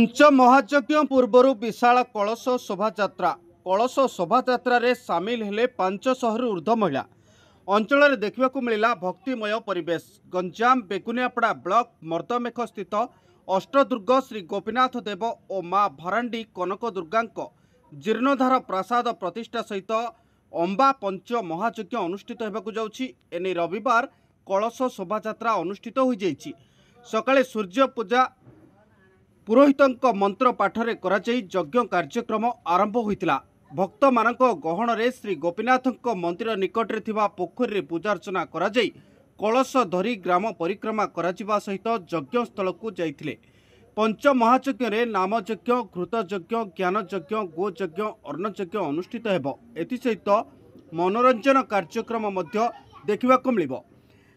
पंच महायज्ञ पूर्वर विशाल कलश शोभायात्रा रे सामिल हेले 500 ऊर्ध्व महिला अंचल देखा मिला भक्तिमय परिवेश। गंजाम बेगुनियापड़ा ब्लॉक मर्दमेख स्थित अष्टदुर्ग श्री गोपीनाथ देव और मां भरांडी कनक दुर्गा जीर्णोद्धार प्रसाद प्रतिष्ठा सहित अंबा पंच महायज्ञ अनुष्ठित होगाकू जाउछि। एने रविवार कलश शोभायात्रा अनुष्ठित हो जाइछि। सकाळे सूर्य पूजा पुरोहित मंत्र पाठरे कराई यज्ञ कार्यक्रम आरंभ होइतिला। भक्त मानक गहन रे श्री गोपीनाथ मंदिर निकटरे थिबा पोखरी पूजार्चना कराई कलश धरी ग्राम परिक्रमा करा सहित यज्ञ स्थल को जाइथिले। पंच महायज्ञ रे नामयज्ञ, घृतयज्ञ, ज्ञानयज्ञ, गोयज्ञ, अर्णयज्ञ अनुष्ठित हेबो। एथिसहित मनोरंजन कार्यक्रम मध्य देखिबाको मिलिबो।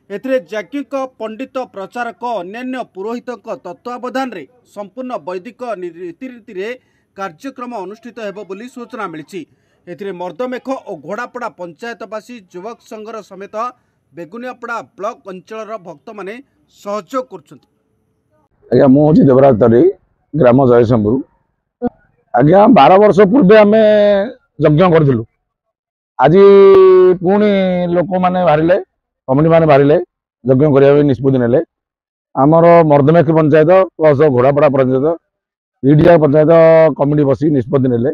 एथिरे यज्ञिक पंडित प्रचारक अन्यान्य पुरोहित तत्वावधान रे संपूर्ण वैदिक रीतिरीति रे कार्यक्रम अनुष्ठित हेबो बोली सूचना मिली। एथिरे मर्दमेख और घोड़ापड़ा पंचायतवासी युवक संघर समेत बेगुनियापड़ा ब्लॉक अंचल भक्त माने सहयोग करछन्ति। आज्ञा मुझे देवराज तरी ग्राम जयशंभुर। आज्ञा 12 वर्ष पूर्वे आम यज्ञ करूँ। आज पुणी लोक मैंने बाहर कमिटी मैंने बाहर यज्ञ करने निष्पत्ति ने आमर मर्दमेख पंचायत प्लस घोड़ापड़ा पंचायत ईडिया पंचायत कमिटी बस निष्पत्ति ने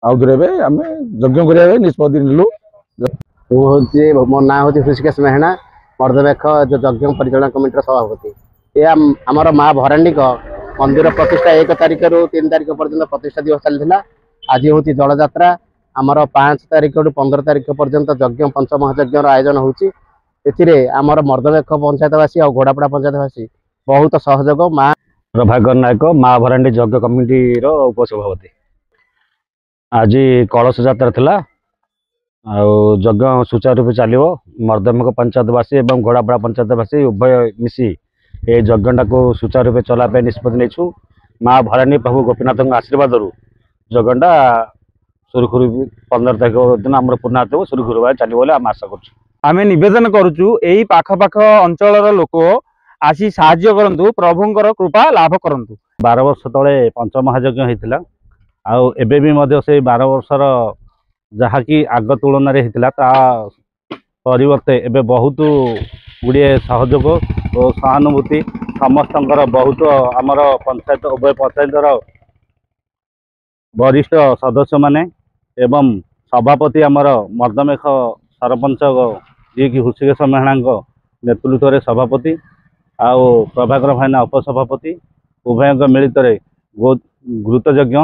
आउ थे आम यज्ञ करने निष्पत्ति नेलु। मो ना हूँ ऋषिकेश मेहणा, मर्दमेख यज्ञ परिचालन कमिटी सभापति। ये आमर माँ भरांडी मंदिर प्रतिष्ठा 1 तारिख रु 3 तारिख पर्यंत प्रतिष्ठा दिवस चलता। आज हूँ जल यात्रा। आमर 5 तारिख रु 15 तारिख पर्यंत यज्ञ पंच महायज्ञ आयोजन होची। आमर मर्दमेख पंचायतवासी और घोड़ापड़ा पंचायतवासी बहुत सहयोग। माँ प्रभाकर नायक, माँ भरांडी यज्ञ कमिटी उपसभापति। आज कलश यात्रा थिला यज्ञ सुचारू रूप चलो। मर्दमेख पंचायतवासी और घोड़ापड़ा पंचायतवासी उभय मिसी ये यज्ञटा को सुचारू रूप चलापी निष्पत्ति नहीं। माँ भरांडी प्रभु गोपीनाथ आशीर्वाद यज्ञटा सुरखुरु 15 तारिख दिन आम पूर्णात सुरखुरु भाव चलो आम आशा कर। आम नवेदन करुचु एई पाखपाख अंचल लोक आसी साहाय्य करंतु, प्रभुंकर कृपा लाभ करंतु। 12 वर्ष तले पंच महायज्ञ होता एवं से 12 वर्षर जहाँकि आग तुलन परिवर्ते एवं बहुत गुड़े सहयोग और सहानुभूति समस्त बहुत आमर पंचायत उभय पंचायतर वरिष्ठ सदस्य माने एवं सभापति आमर मर्दमेख सरपंच जी की ऋषिकेश मेहणा नेतृत्व में सभापति आउ प्रभाकर भाईना उपसभापति उभय मिलित घृतयज्ञ,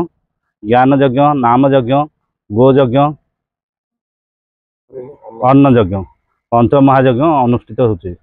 ज्ञानयज्ञ, नामयज्ञ, गोयज्ञ, अन्नयज्ञ पंच महायज्ञ अनुष्ठित होची।